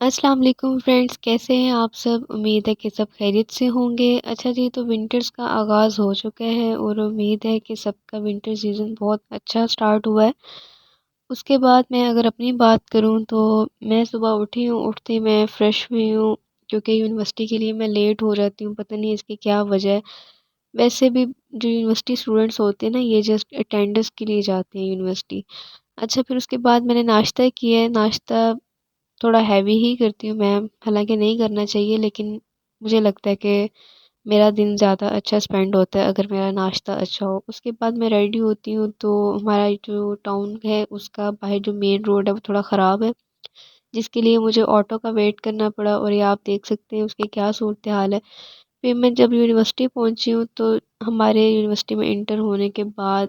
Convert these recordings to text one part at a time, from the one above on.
السلام علیکم فرینڈس، کیسے ہیں آپ سب؟ امید ہے کہ سب خیریت سے ہوں گے۔ اچھا جی، تو ونٹرز کا آغاز ہو چکا ہے اور امید ہے کہ سب کا ونٹر سیزن بہت اچھا سٹارٹ ہوا ہے۔ اس کے بعد میں اگر اپنی بات کروں تو میں صبح اٹھی ہوں، اٹھتے میں فریش ہوئی ہوں کیونکہ یونیورسٹی کے لیے میں لیٹ ہو جاتی ہوں، پتہ نہیں اس کی کیا وجہ ہے۔ ویسے بھی جو یونیورسٹی اسٹوڈنٹس ہوتے ہیں نا، یہ جسٹ اٹینڈنس کے لیے جاتے ہیں یونیورسٹی۔ اچھا، پھر اس کے بعد میں نے ناشتہ کیا ہے۔ ناشتہ تھوڑا ہیوی ہی کرتی ہوں میں، حالانکہ نہیں کرنا چاہیے، لیکن مجھے لگتا ہے کہ میرا دن زیادہ اچھا سپینڈ ہوتا ہے اگر میرا ناشتہ اچھا ہو۔ اس کے بعد میں ریڈی ہوتی ہوں تو ہمارا جو ٹاؤن ہے اس کا باہر جو مین روڈ ہے وہ تھوڑا خراب ہے، جس کے لیے مجھے آٹو کا ویٹ کرنا پڑا، اور یہ آپ دیکھ سکتے ہیں اس کی کیا صورتحال ہے۔ پھر میں جب یونیورسٹی پہنچی ہوں تو ہمارے یونیورسٹی میں انٹر ہونے کے بعد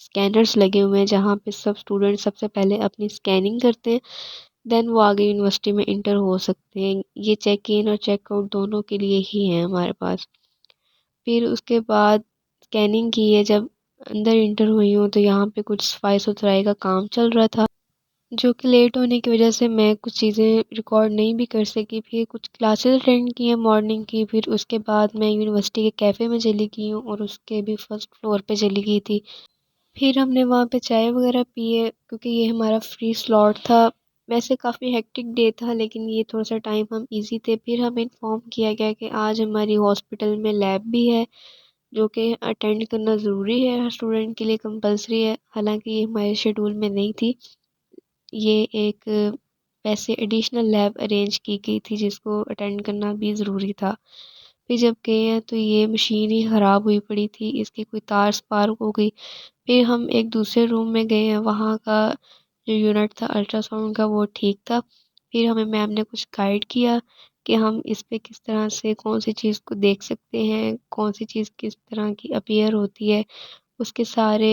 اسکینرز لگے ہوئے ہیں جہاں پہ سب اسٹوڈنٹ سب سے پہلے اپنی اسکیننگ کرتے ہیں، دین وہ آگے یونیورسٹی میں انٹر ہو سکتے ہیں۔ یہ چیک ان اور چیک آؤٹ دونوں کے لیے ہی ہیں ہمارے پاس۔ پھر اس کے بعد اسکیننگ کی ہے، جب اندر انٹر ہوئی ہوں تو یہاں پہ کچھ صفائی ستھرائی کا کام چل رہا تھا، جو کہ لیٹ ہونے کی وجہ سے میں کچھ چیزیں ریکارڈ نہیں بھی کر سکی۔ پھر کچھ کلاسز اٹینڈ کی ہیں مارننگ کی، پھر اس کے بعد میں یونیورسٹی کے کیفے میں چلی گئی ہوں اور اس کے بھی فرسٹ فلور پہ چلی گئی تھی۔ پھر ہم نے وہاں پہ چائے وغیرہ پیے کیونکہ یہ ہمارا فری سلاٹ تھا۔ ویسے کافی ہیکٹک ڈے تھا لیکن یہ تھوڑا سا ٹائم ہم ایزی تھے۔ پھر ہمیں انفارم کیا گیا کہ آج ہماری ہاسپٹل میں لیب بھی ہے، جو کہ اٹینڈ کرنا ضروری ہے، ہر اسٹوڈنٹ کے لیے کمپلسری ہے، حالانکہ یہ ہمارے شیڈول میں نہیں تھی۔ یہ ایک ویسے ایڈیشنل لیب ارینج کی گئی تھی جس کو اٹینڈ کرنا بھی ضروری تھا۔ پھر جب گئے ہیں تو یہ مشین ہی خراب ہوئی پڑی تھی، اس کی کوئی تار سپارک ہو گئی۔ پھر ہم ایک دوسرے روم میں گئے ہیں، وہاں کا جو یونٹ تھا الٹرا ساؤنڈ کا وہ ٹھیک تھا۔ پھر ہمیں میم نے کچھ گائیڈ کیا کہ ہم اس پہ کس طرح سے کون سی چیز کو دیکھ سکتے ہیں، کون سی چیز کس طرح کی اپیئر ہوتی ہے، اس کے سارے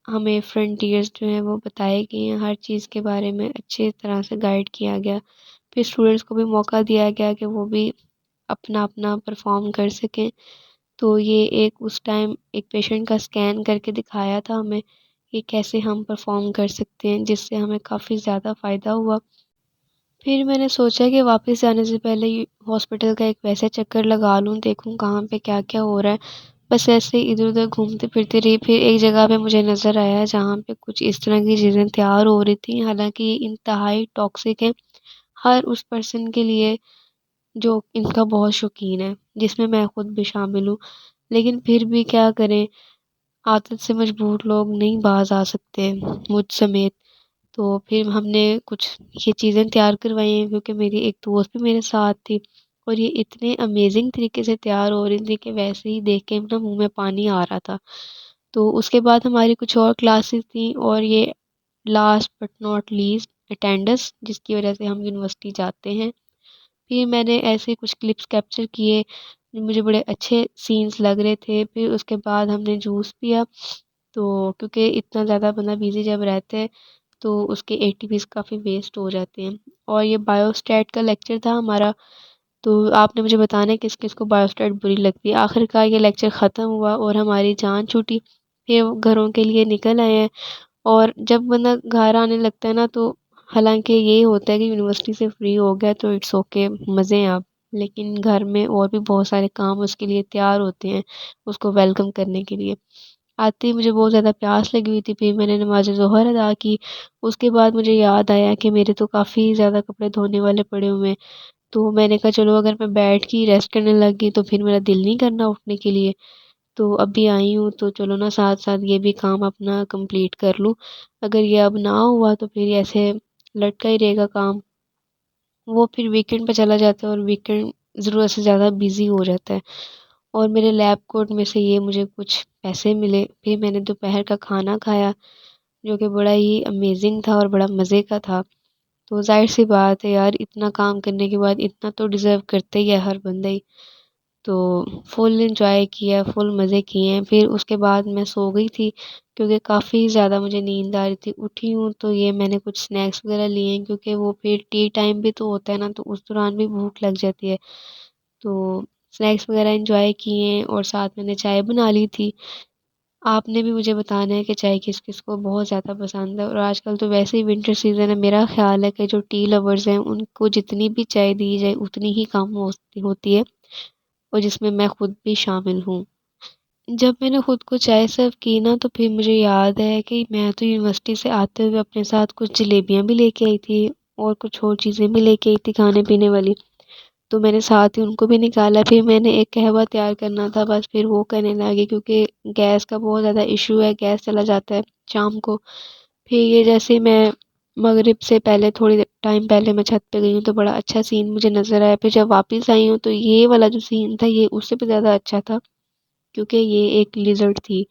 ہمیں فرنٹیئرز جو ہیں وہ بتائے گئے ہیں، ہر چیز کے بارے میں اچھے طرح سے گائیڈ کیا گیا۔ پھر اسٹوڈنٹس کو بھی موقع دیا گیا کہ وہ بھی اپنا اپنا پرفارم کر سکیں۔ تو یہ ایک اس ٹائم ایک پیشنٹ کا اسکین کر کے دکھایا تھا ہمیں کہ کیسے ہم پرفارم کر سکتے ہیں، جس سے ہمیں کافی زیادہ فائدہ ہوا۔ پھر میں نے سوچا کہ واپس جانے سے پہلے ہاسپٹل کا ایک ویسے چکر لگا لوں، دیکھوں کہاں پہ کیا کیا ہو رہا ہے۔ بس ایسے ہی ادھر ادھر گھومتے پھرتے رہی، پھر ایک جگہ پہ مجھے نظر آیا جہاں پہ کچھ اس طرح کی چیزیں تیار ہو رہی تھیں، حالانکہ یہ انتہائی ٹاکسک ہیں ہر اس پرسن کے لیے جو ان کا بہت شوقین ہے، جس میں خود بھی شامل ہوں۔ لیکن پھر بھی کیا کریں، عادت سے مجبور لوگ نہیں باز آ سکتے، مجھ سمیت۔ تو پھر ہم نے کچھ یہ چیزیں تیار کروائی ہیں کیونکہ میری ایک دوست بھی میرے ساتھ تھی، اور یہ اتنے امیزنگ طریقے سے تیار ہو رہی تھی کہ ویسے ہی دیکھ کے نا منہ میں پانی آ رہا تھا۔ تو اس کے بعد ہماری کچھ اور کلاسز تھیں، اور یہ last but not least attendance, جس کی وجہ سے ہم یونیورسٹی جاتے ہیں۔ پھر میں نے ایسے کچھ کلپس کیپچر کیے جو مجھے بڑے اچھے سینس لگ رہے تھے۔ پھر اس کے بعد ہم نے جوس پیا، تو کیونکہ اتنا زیادہ بندہ بیزی جب رہتے ہیں تو اس کے اے ٹی پیز کافی ویسٹ ہو جاتے ہیں۔ اور یہ بایو اسٹیٹ کا لیکچر تھا ہمارا، تو آپ نے مجھے بتانا ہے کس کس کو بایو اسٹیٹ بری لگتی ہے۔ آخر کار یہ لیکچر ختم ہوا اور ہماری جان چھوٹی، پھر گھروں کے لیے نکل آئے ہیں۔ اور جب بندہ گھر آنے لگتا ہے نا تو حالانکہ یہی ہوتا ہے کہ یونیورسٹی سے فری ہو گیا تو اٹس اوکے، مزے ہیں اب، لیکن گھر میں اور بھی بہت سارے کام اس کے لیے تیار ہوتے ہیں اس کو ویلکم کرنے کے لیے۔ آتے ہی مجھے بہت زیادہ پیاس لگی ہوئی تھی، پھر میں نے نماز ظہر ادا کی۔ اس کے بعد مجھے یاد آیا کہ میرے تو کافی زیادہ کپڑے دھونے والے پڑے ہوئے ہیں، تو میں نے کہا چلو اگر میں بیٹھ کے ریسٹ کرنے لگ گئی تو پھر میرا دل نہیں کرنا اٹھنے کے لیے، تو اب بھی آئی ہوں تو چلو نا ساتھ ساتھ یہ بھی کام اپنا کمپلیٹ کر لوں۔ اگر یہ اب نہ ہوا تو پھر ایسے لٹکا ہی رہے گا کام، وہ پھر ویکینڈ پہ چلا جاتا ہے اور ویکینڈ ضرورت سے زیادہ بیزی ہو جاتا ہے۔ اور میرے لیب کوٹ میں سے یہ مجھے کچھ پیسے ملے۔ پھر میں نے دوپہر کا کھانا کھایا جو کہ بڑا ہی امیزنگ تھا اور بڑا مزے کا تھا۔ تو ظاہر سی بات ہے یار، اتنا کام کرنے کے بعد اتنا تو ڈیزرو کرتے ہی ہے ہر بندہ ہی۔ تو فل انجوائے کیا، فل مزے کیے ہیں۔ پھر اس کے بعد میں سو گئی تھی کیونکہ کافی زیادہ مجھے نیند آ رہی تھی۔ اٹھی ہوں تو یہ میں نے کچھ سنیکس وغیرہ لیے ہیں کیونکہ وہ پھر ٹی ٹائم بھی تو ہوتا ہے نا، تو اس دوران بھی بھوک لگ جاتی ہے، تو سنیکس وغیرہ انجوائے کیے ہیں، اور ساتھ میں نے چائے بنا لی تھی۔ آپ نے بھی مجھے بتانا ہے کہ چائے کس کس کو بہت زیادہ پسند ہے، اور آج کل تو ویسے ہی ونٹر سیزن ہے، میرا خیال ہے کہ جو ٹی لورز ہیں ان کو جتنی بھی چائے دی جائے اتنی ہی کم ہوتی ہے، اور جس میں میں خود بھی شامل ہوں۔ جب میں نے خود کو چائے سرو کی نا تو پھر مجھے یاد ہے کہ میں تو یونیورسٹی سے آتے ہوئے اپنے ساتھ کچھ جلیبیاں بھی لے کے آئی تھی، اور کچھ اور چیزیں بھی لے کے آئی تھی کھانے پینے والی، تو میں نے ساتھ ہی ان کو بھی نکالا۔ پھر میں نے ایک قہوہ تیار کرنا تھا، بس پھر وہ کرنے لگی کیونکہ گیس کا بہت زیادہ ایشو ہے، گیس چلا جاتا ہے شام کو۔ پھر یہ جیسے میں مغرب سے پہلے تھوڑی ٹائم پہلے میں چھت پہ گئی ہوں تو بڑا اچھا سین مجھے نظر آیا، پھر جب واپس آئی ہوں تو یہ والا جو سین تھا یہ اس سے بھی زیادہ اچھا تھا، کیونکہ یہ ایک لیزرڈ تھی۔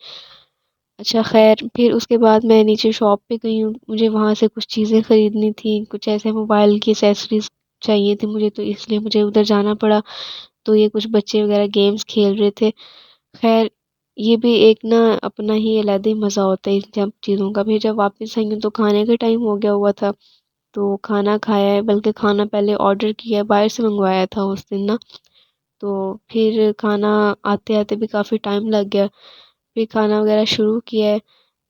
اچھا خیر، پھر اس کے بعد میں نیچے شاپ پہ گئی ہوں، مجھے وہاں سے کچھ چیزیں خریدنی تھیں، کچھ ایسے موبائل کی ایکسیسریز چاہیے تھی مجھے، تو اس لیے مجھے ادھر جانا پڑا۔ تو یہ کچھ بچے وغیرہ گیمز کھیل رہے تھے۔ خیر، یہ بھی ایک نا اپنا ہی علیحدہ ہی مزہ ہوتا ہے ان سب چیزوں کا۔ بھی جب واپس آئی ہوں تو کھانے کا ٹائم ہو گیا ہوا تھا، تو کھانا کھایا ہے، بلکہ کھانا پہلے آرڈر کیا ہے، باہر سے منگوایا تھا اس دن نا، تو پھر کھانا آتے آتے بھی کافی ٹائم لگ گیا، پھر کھانا وغیرہ شروع کیا ہے۔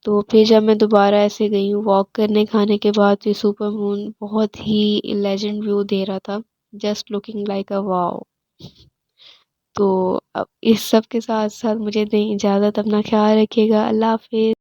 تو پھر جب میں دوبارہ ایسے گئی ہوں واک کرنے کھانے کے بعد، یہ سپر مون بہت ہی لیجنڈ ویو دے رہا تھا، جسٹ لکنگ لائک اے واو۔ تو اب اس سب کے ساتھ ساتھ مجھے دیں اجازت، اپنا خیال رکھیے گا، اللہ حافظ۔